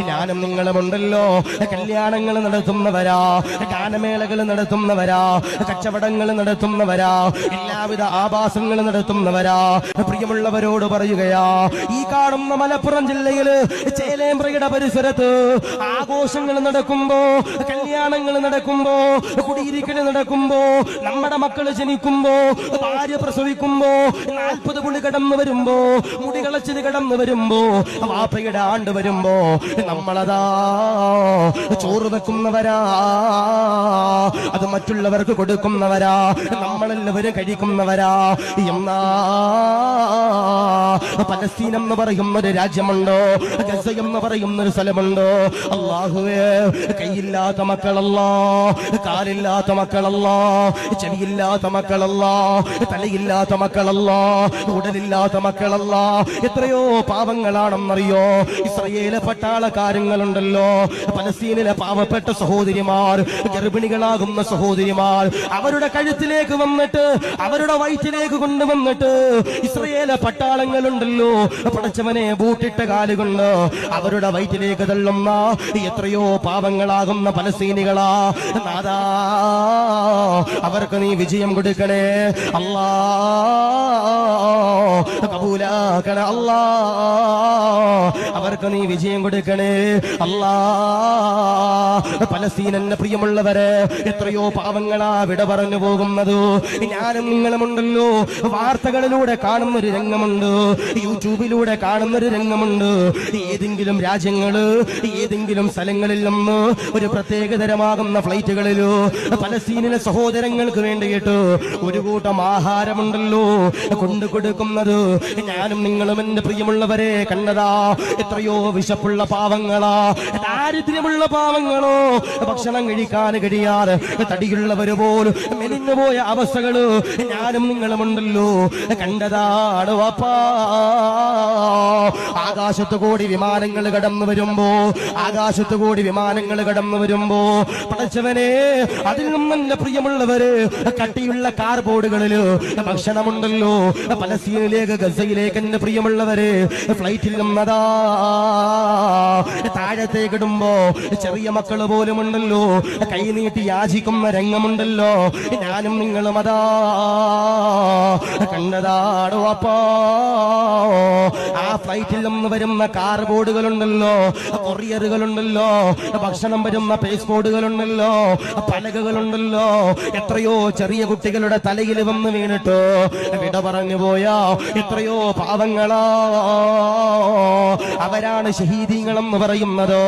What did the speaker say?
ഞാനും നിങ്ങളുമുണ്ടല്ലോ കല്യാണങ്ങൾ നടത്തുന്നവരാ, ഗാനമേളകൾ നടത്തുന്നവരാ, കച്ചവടങ്ങൾ നടത്തുന്നവരാ, എല്ലാവിധ ആഭാസങ്ങൾ നടത്തുന്നവരാ. പ്രിയമുള്ളവരോട് പറയുകയാ, ഈ കാണുന്ന മലപ്പുറം ജില്ലയില് ചേലേമ്പ്രയുടെ പരിസരത്ത് ആഘോഷങ്ങൾ നടക്കുമ്പോ, കല്യാണങ്ങൾ നടക്കുമ്പോ, കുടിയിരിക്കൽ നടക്കുമ്പോ, നമ്മുടെ മക്കള് ജനിക്കുമ്പോ, ഭാര്യ പ്രസവിക്കുമ്പോ, 40 പുളി കടന്നു വരുമ്പോ, മുടി കളച്ചിൽ കടന്നു വരുമ്പോ, വാപ്പയുടെ ആണ്ട് വരുമ്പോ നമ്മളതാ ചോറ് വെക്കുന്നവരാ, അത് മറ്റുള്ളവർക്ക് കൊടുക്കുന്നവരാ, നമ്മളെല്ലാവരും കഴിക്കുന്നവരാ. എന്നാ പലസ്തീൻ എന്ന് പറയുന്ന ഒരു രാജ്യമുണ്ടോ, ഗസ എന്ന് പറയുന്ന ഒരു സ്ഥലമുണ്ടോ? അല്ലാഹുവേ, കൈയില്ലാത്ത മക്കളല്ലാ, കാലില്ലാത്ത മക്കളല്ലാ, ചെവിയില്ലാത്ത മക്കളല്ലാ, തലയില്ലാത്ത മക്കളല്ലാ, ഉടലില്ലാത്ത മക്കളല്ലാ. എത്രയോ പാവങ്ങളാണെന്നറിയോ? ഇസ്രയേലിലെ പട്ടാളക്കാരങ്ങളുണ്ടല്ലോ, പലസ്തീനിലെ പാവപ്പെട്ട സഹോദരിമാർ, ഗർഭിണികളാകുന്ന സഹോദരിമാർ, അവരുടെ കഴുത്തിലേക്ക് വന്നിട്ട്, അവരുടെ വയറ്റിലേക്ക് കൊണ്ടുവന്നിട്ട് ഇസ്രയേലിലെ പട്ടാളങ്ങളുണ്ടല്ലോ, പടച്ചവനെ ബൂട്ടിട്ട കാലുകൊണ്ട് അവരുടെ വയറ്റിലേക്ക് തള്ളുന്ന എത്രയോ പാവങ്ങളാകുന്ന പലസ്തീനികളാ. നാദാ, അവർക്ക് നീ വിജയം കൊടുക്കണേ അല്ലാ, കബൂലാക്കണേ അല്ലാ, അവർക്ക് നീ വിജയം കൊടുക്കണേ അല്ലാ. പലസ്തീനെന്ന പ്രിയമുള്ളവരെ, എത്രയോ പാവങ്ങളാ വിട പറഞ്ഞു പോകുന്നത്. ഞാനും നിങ്ങളുമുണ്ടല്ലോ വാർത്തകളിലൂടെ കാണുന്നൊരു രംഗമുണ്ട്, യൂട്യൂബിലൂടെ കാണുന്നൊരു രംഗമുണ്ട്. ഏതെങ്കിലും രാജ്യങ്ങള്, ഏതെങ്കിലും സ്ഥലങ്ങളിൽ നിന്ന് ഒരു പ്രത്യേകതരമാകുന്ന ഫ്ലൈറ്റുകളിലോ പലസ്തീനിലെ സഹോദരങ്ങൾക്ക് വേണ്ടിയിട്ട് ഒരു കൂട്ടം ആഹാരമുണ്ടല്ലോ കൊണ്ടു കൊടുക്കുന്നത് ഞാനും നിങ്ങളും എന്റെ പ്രിയമുള്ളവരെ കണ്ടതാ. എത്രയോ വിശപ്പുള്ള പാവങ്ങളാ, ദാരിദ്ര്യമുള്ള പാവങ്ങളോ, ഭക്ഷണം കഴിക്കാൻ കഴിയാതെ തടിയുള്ളവര് പോലും മെലിഞ്ഞുപോയ അവസ്ഥകള് ഞാനും നിങ്ങളുമുണ്ടല്ലോ കണ്ടതാണ് വാപ്പാ. ആകാശത്ത് കൂടി വിമാനങ്ങൾ കടന്നു വരുമ്പോ, ആകാശത്ത് കൂടി വിമാനങ്ങൾ കടന്നു വരുമ്പോ പടച്ചവനെ, അതിൽ നിന്നും എന്റെ പ്രിയമുള്ളവര് കട്ടിയുള്ള കാർബോർഡുകളില് ഭക്ഷണമുണ്ടല്ലോ പലസ്തീനിലേക്ക്, ഗസയിലേക്ക് എന്റെ പ്രിയമുള്ളവര് ഫ്ലൈറ്റിൽ നിന്നതാ താഴത്തേക്കിടുമ്പോ ചെറിയ മക്കള് പോലും ഉണ്ടല്ലോ കൈനീട്ടി യാചിക്കുന്ന രംഗമുണ്ടല്ലോ ഞാനും നിങ്ങളും അതാ കണ്ടതാടോ. അപ്പോ ആ ഫ്ലൈറ്റിൽ നിന്ന് വരുന്ന കാർബോർഡുകളുണ്ടല്ലോ, കൊറിയറുകളുണ്ടല്ലോ, ഭക്ഷണം വരുന്ന പേസ്പോർട്ടുകളുണ്ടല്ലോ, പലകകളുണ്ടല്ലോ, എത്രയോ ചെറിയ കുട്ടികളുടെ തലയിൽ വന്ന് വീണിട്ട് വിട പറഞ്ഞു പോയാ എത്രയോ പാവങ്ങളാ, അവരാണ് ഷഹീദീങ്ങളെന്ന് പറയുന്നത്.